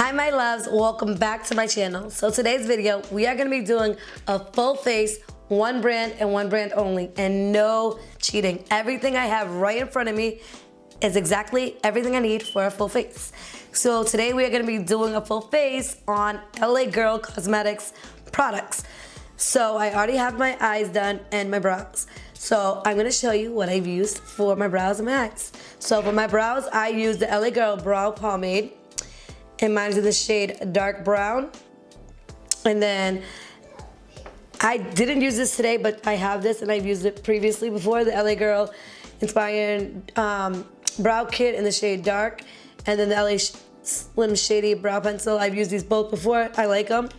Hi my loves, welcome back to my channel. So today's video, we are gonna be doing a full face, one brand and one brand only, and no cheating. Everything I have right in front of me is exactly everything I need for a full face. So today we are gonna be doing a full face on LA Girl Cosmetics products. So I already have my eyes done and my brows. So I'm gonna show you what I've used for my brows and my eyes. So for my brows, I used the LA Girl Brow Pomade. And mine's in the shade dark brown. And then I didn't use this today, but I have this and I've used it previously before, the LA Girl Inspired Brow Kit in the shade dark. And then the LA Slim Shady Brow Pencil. I've used these both before, I like them.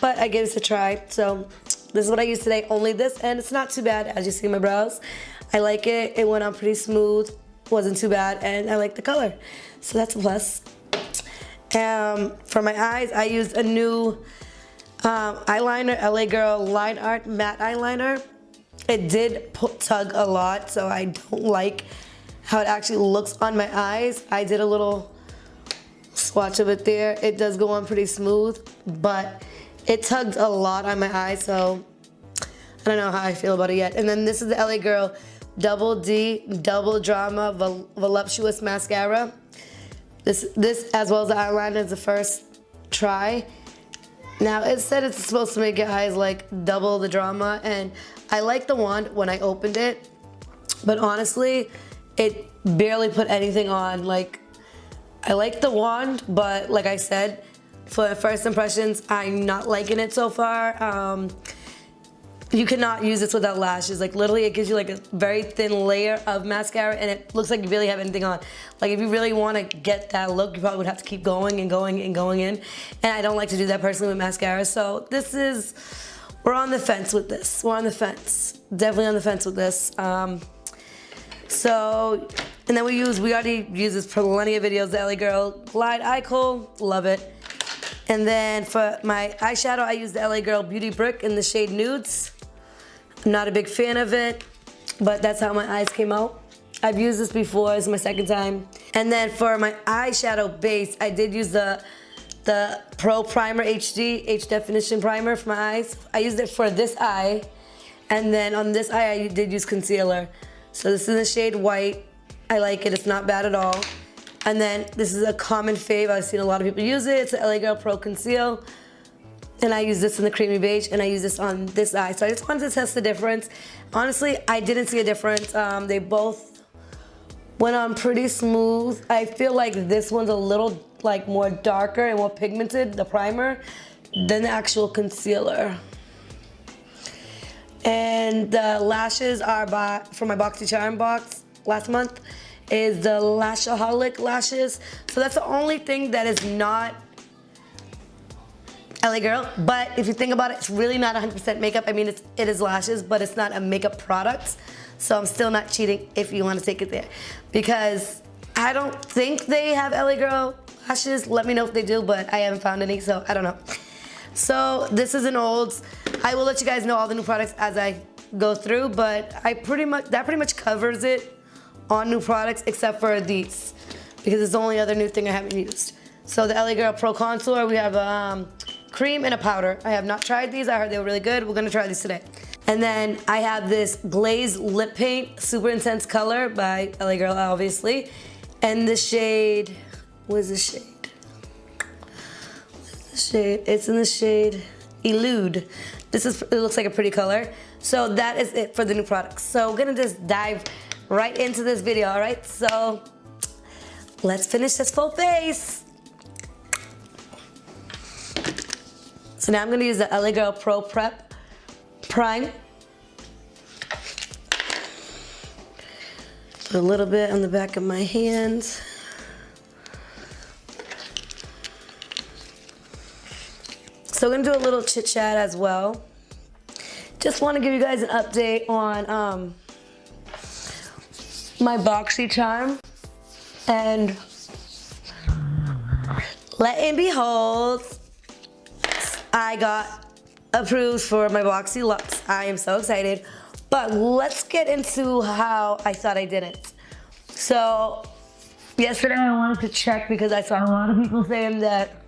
But I gave this a try. So this is what I used today, only this, and it's not too bad as you see my brows. I like it, it went on pretty smooth, wasn't too bad, and I like the color. So that's a plus. For my eyes, I used a new eyeliner, LA Girl Line Art Matte Eyeliner. It did tug a lot, so I don't like how it actually looks on my eyes. I did a little swatch of it there. It does go on pretty smooth, but it tugged a lot on my eyes, so I don't know how I feel about it yet. And then this is the LA Girl Double D Double Drama Voluptuous Mascara. This as well as the eyeliner is the first try. Now it said it's supposed to make your eyes like double the drama, and I like the wand when I opened it, but honestly it barely put anything on. Like, I like the wand, but like I said, for the first impressions, I'm not liking it so far. You cannot use this without lashes. Like, literally it gives you like a very thin layer of mascara and it looks like you really have anything on. Like, if you really want to get that look, you probably would have to keep going and going and going in. And I don't like to do that personally with mascara. So this is, we're on the fence with this. We're on the fence. Definitely on the fence with this. And then we already used this for plenty of videos, the LA Girl Glide Eye Kohl, love it. And then for my eyeshadow, I used the LA Girl Beauty Brick in the shade Nudes. I'm not a big fan of it, but that's how my eyes came out. I've used this before, it's my second time. And then for my eyeshadow base, I did use the Pro Primer HD, H Definition Primer for my eyes. I used it for this eye, and then on this eye, I did use concealer. So this is the shade White. I like it, it's not bad at all. And then this is a common fave, I've seen a lot of people use it. It's the LA Girl Pro Conceal. And I use this in the creamy beige, and I use this on this eye. So I just wanted to test the difference. Honestly, I didn't see a difference. They both went on pretty smooth. I feel like this one's a little like more darker and more pigmented, the primer, than the actual concealer. And the lashes are from my BoxyCharm box last month, is the Lashaholic lashes. So that's the only thing that is not LA Girl, but if you think about it, it's really not 100% makeup. I mean, it is lashes, but it's not a makeup product. So I'm still not cheating if you want to take it there. Because I don't think they have LA Girl lashes. Let me know if they do, but I haven't found any, so I don't know. So this is an Olds. I will let you guys know all the new products as I go through, but that pretty much covers it on new products except for these, because it's the only other new thing I haven't used. So the LA Girl Pro Contour, we have a cream and a powder. I have not tried these. I heard they were really good. We're gonna try these today. And then I have this Glazed lip paint, super intense color by LA Girl, obviously. And the shade, what is this shade? It's in the shade Elude. It looks like a pretty color. So that is it for the new products. So we're gonna just dive right into this video, all right? So let's finish this full face. So now I'm gonna use the LA Girl Pro Prep Prime. Put a little bit on the back of my hands. So we're gonna do a little chit chat as well. Just wanna give you guys an update on my BoxyCharm. And let and behold, I got approved for my BOXYLUXE. I am so excited. But let's get into how I thought I didn't. So yesterday I wanted to check because I saw a lot of people saying that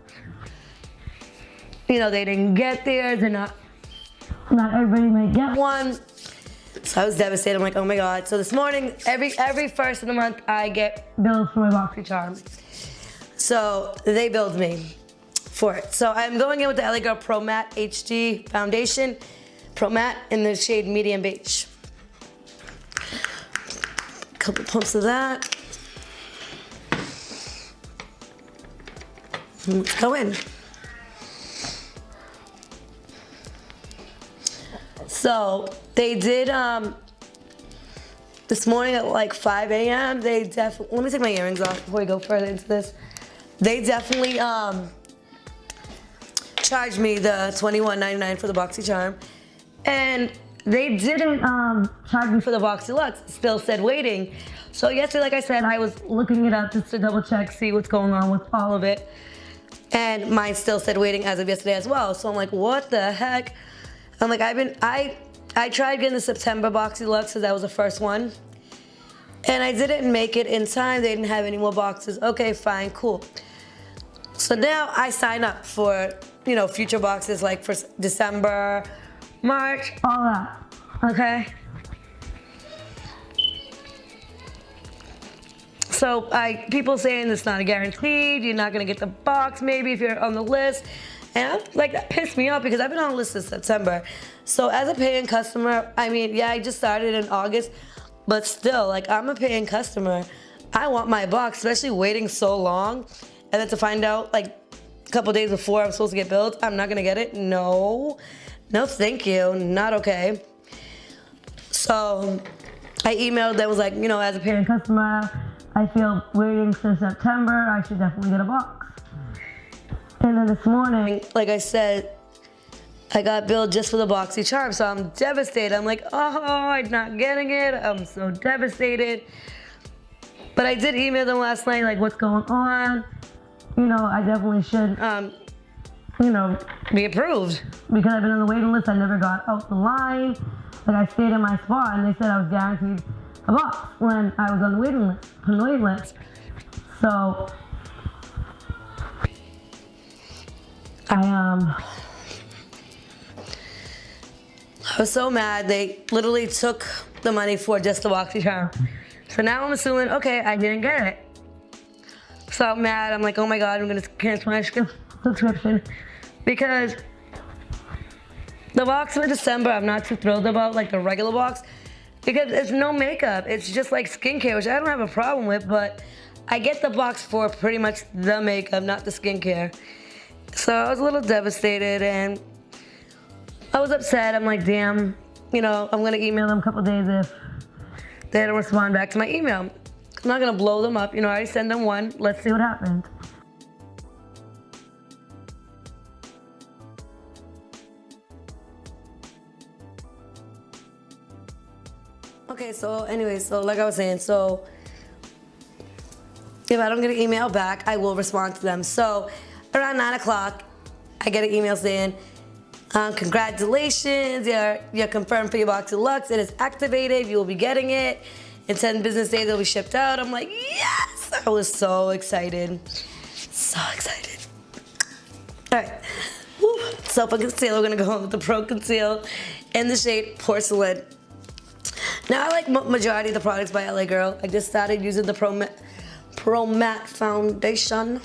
you know, they didn't get theirs and not everybody might get one. So I was devastated. I'm like, oh my God. So this morning, every first of the month, I get billed for my BoxyCharm. So they billed me for it. So I'm going in with the LA Girl Pro Matte HD Foundation. Pro Matte in the shade Medium Beige. Couple pumps of that. Let's go in. So they did, this morning at like 5 a.m., they definitely, let me take my earrings off before we go further into this. They definitely charged me the $21.99 for the BoxyCharm. And they didn't charge me for the BoxyLuxe, still said waiting. So yesterday, like I said, I was looking it up just to double check, see what's going on with all of it. And mine still said waiting as of yesterday as well. So I'm like, what the heck? I'm like, I tried getting the September BoxyLuxe because that was the first one. And I didn't make it in time. They didn't have any more boxes. Okay, fine, cool. So now I sign up for, you know, future boxes like for December, March, all that, okay? So people saying it's not a guaranteed, you're not gonna get the box maybe if you're on the list. And like that pissed me off because I've been on the list since September. So as a paying customer, I mean, yeah, I just started in August, but still, like I'm a paying customer. I want my box, especially waiting so long. And then to find out like a couple days before I'm supposed to get billed, I'm not gonna get it. No, thank you, not okay. So I emailed them, was like, you know, as a paying customer, I feel waiting since September, I should definitely get a box. And then this morning, like I said, I got billed just for the BoxyCharm, so I'm devastated. I'm like, oh, I'm not getting it. I'm so devastated. But I did email them last night, like, what's going on? You know, I definitely should, you know, be approved. Because I've been on the waiting list, I never got out the line. Like, I stayed in my spot, and they said I was guaranteed a box when I was on the waiting list. So I was so mad. They literally took the money for just the BoxyCharm. So now I'm assuming, okay, I didn't get it. So I'm mad. I'm like, oh my God, I'm gonna cancel my subscription because the box for December I'm not too thrilled about, like the regular box, because it's no makeup. It's just like skincare, which I don't have a problem with, but I get the box for pretty much the makeup, not the skincare. So I was a little devastated and I was upset. I'm like, damn, you know, I'm gonna email them a couple days if they don't respond back to my email. I'm not gonna blow them up, you know, I already sent them one. Let's see what happens. Okay, so anyway, so like I was saying, so if I don't get an email back, I will respond to them. So around 9 o'clock, I get an email saying, congratulations, you're confirmed for your BoxyLuxe. It is activated, you will be getting it. In 10 business days, it'll be shipped out. I'm like, yes! I was so excited. So excited. All right. Woo. So for concealer, we're gonna go with the Pro Conceal in the shade Porcelain. Now I like majority of the products by LA Girl. I just started using the Pro Matte Foundation.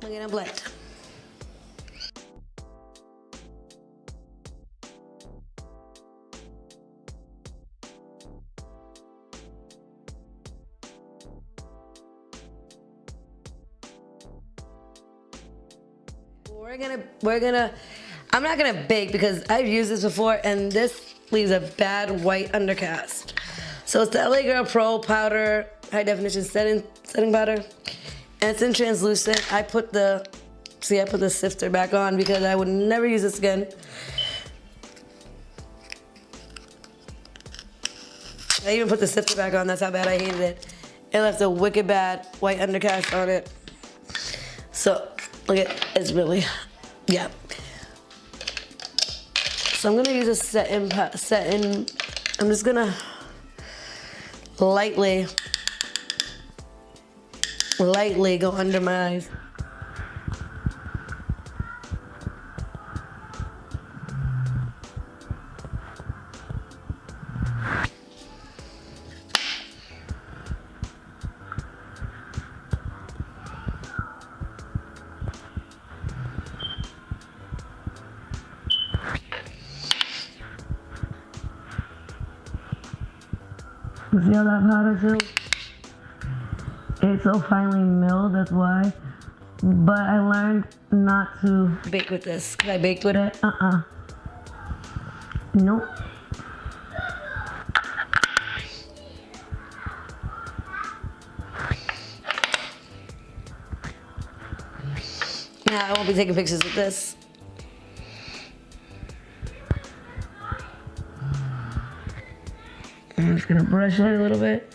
I'm gonna blend. I'm not gonna bake because I've used this before and this leaves a bad white undercast. So it's the LA Girl Pro Powder High Definition Setting Powder. And it's in translucent. I put the sifter back on because I would never use this again. I even put the sifter back on, that's how bad I hated it. it left a wicked bad white undercast on it. So, look at, it's really, yeah. So I'm gonna use a setting, I'm just gonna lightly go under my eyes. You see all that powder too? It's so finely milled, that's why. But I learned not to bake with this. Cause I baked with it? Nope. Now I won't be taking pictures with this. I'm just gonna brush it a little bit.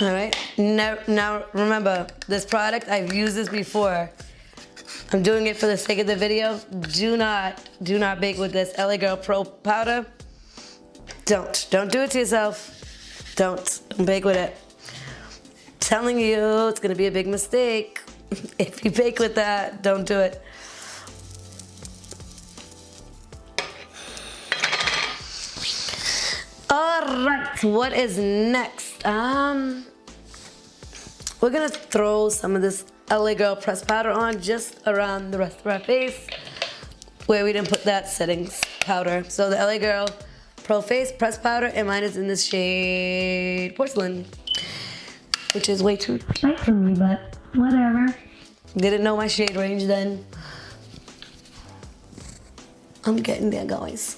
All right, now remember, this product, I've used this before. I'm doing it for the sake of the video. Do not bake with this LA Girl Pro powder. Don't do it to yourself. Don't bake with it. I'm telling you, it's gonna be a big mistake. If you bake with that, don't do it. All right, what is next? We're gonna throw some of this LA Girl pressed powder on just around the rest of our face where we didn't put that settings powder. So the LA Girl Pro Face pressed powder, and mine is in this shade Porcelain, which is way too light for me, but whatever. Didn't know my shade range then. I'm getting there, guys.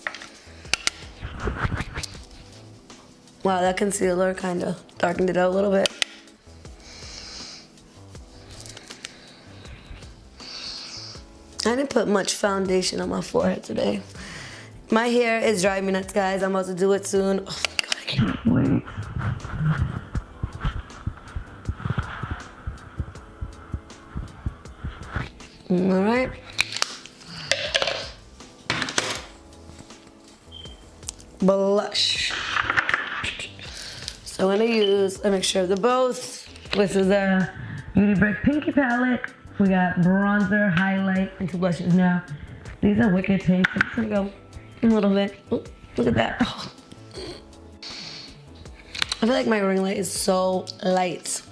Wow, that concealer kind of darkened it out a little bit. I didn't put much foundation on my forehead today. My hair is driving me nuts, guys. I'm about to do it soon. Oh my God, I can't wait. All right. Blush. So I'm gonna use a mixture of the both. This is a Beauty Brick Pinky palette. We got bronzer, highlight, and two blushes now. These are wicked pink. I'm just gonna go a little bit. Ooh, look at that. Oh. I feel like my ring light is so light.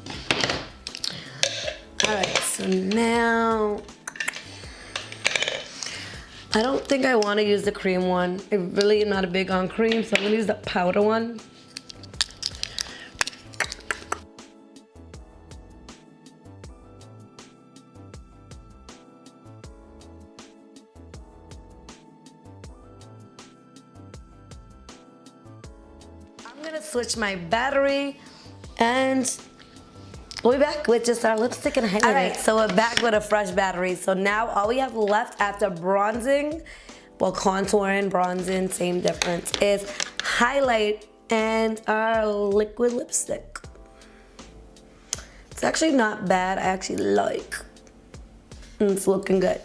All right, so now, I don't think I want to use the cream one. I really am not a big on cream, so I'm gonna use the powder one. I'm gonna switch my battery and we'll be back with just our lipstick and highlighter. All right, so we're back with a fresh battery. So now all we have left after bronzing, well, contouring, bronzing, same difference, is highlight and our liquid lipstick. It's actually not bad. I actually like. It's looking good.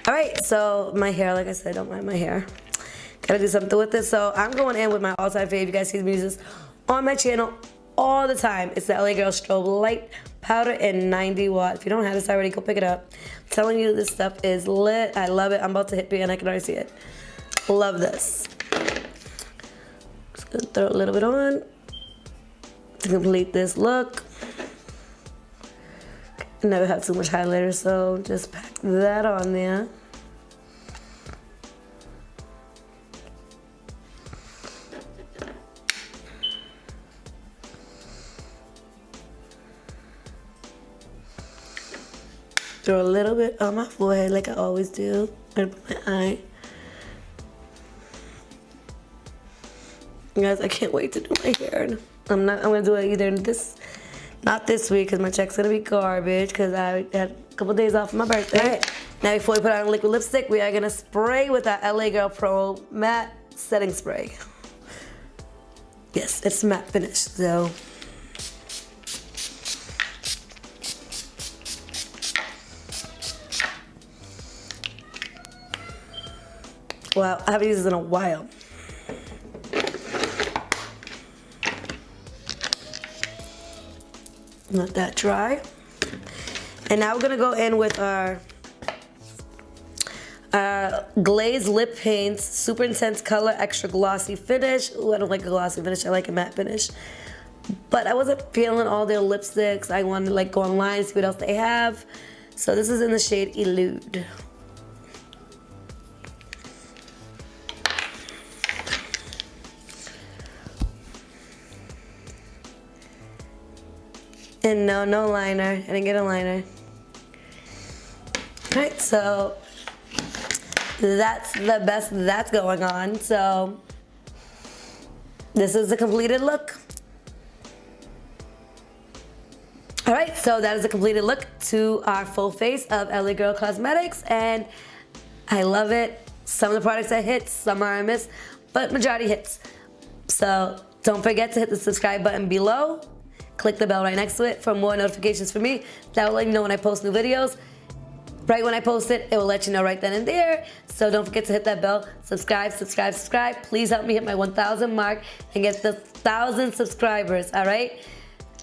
All right, so my hair, like I said, don't mind my hair. Gotta do something with this. So I'm going in with my all-time fave. You guys see me use this on my channel all the time. It's the LA Girl Strobe Light Powder in 90 watt. If you don't have this already, go pick it up. I'm telling you, this stuff is lit. I love it. I'm about to hit pan. I can already see it. Love this. Just gonna throw a little bit on to complete this look. Never have too much highlighter, so just pack that on there. Throw a little bit on my forehead like I always do. And my eye. Guys, I can't wait to do my hair. I'm gonna do it either not this week because my check's gonna be garbage because I had a couple days off for my birthday. Right. Now before we put on liquid lipstick, we are gonna spray with our LA Girl Pro Matte Setting Spray. Yes, it's matte finish, so. Wow, I haven't used this in a while. Let that dry. And now we're gonna go in with our Glazed Lip Paints, Super Intense Color, Extra Glossy Finish. Ooh, I don't like a glossy finish, I like a matte finish. But I wasn't feeling all their lipsticks. I wanted to like go online, see what else they have. So this is in the shade Elude. And no liner. I didn't get a liner. Alright, so that's the best that's going on. So this is the completed look. Alright, so that is the completed look to our full face of LA Girl Cosmetics, and I love it. Some of the products I hit, some are a miss, but majority hits. So don't forget to hit the subscribe button below. Click the bell right next to it for more notifications from me. That will let you know when I post new videos. Right when I post it, it will let you know right then and there. So don't forget to hit that bell. Subscribe. Please help me hit my 1,000 mark and get the 1,000 subscribers, all right?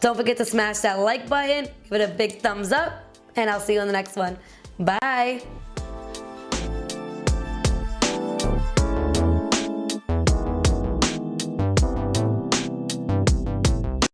Don't forget to smash that like button, give it a big thumbs up, and I'll see you on the next one. Bye.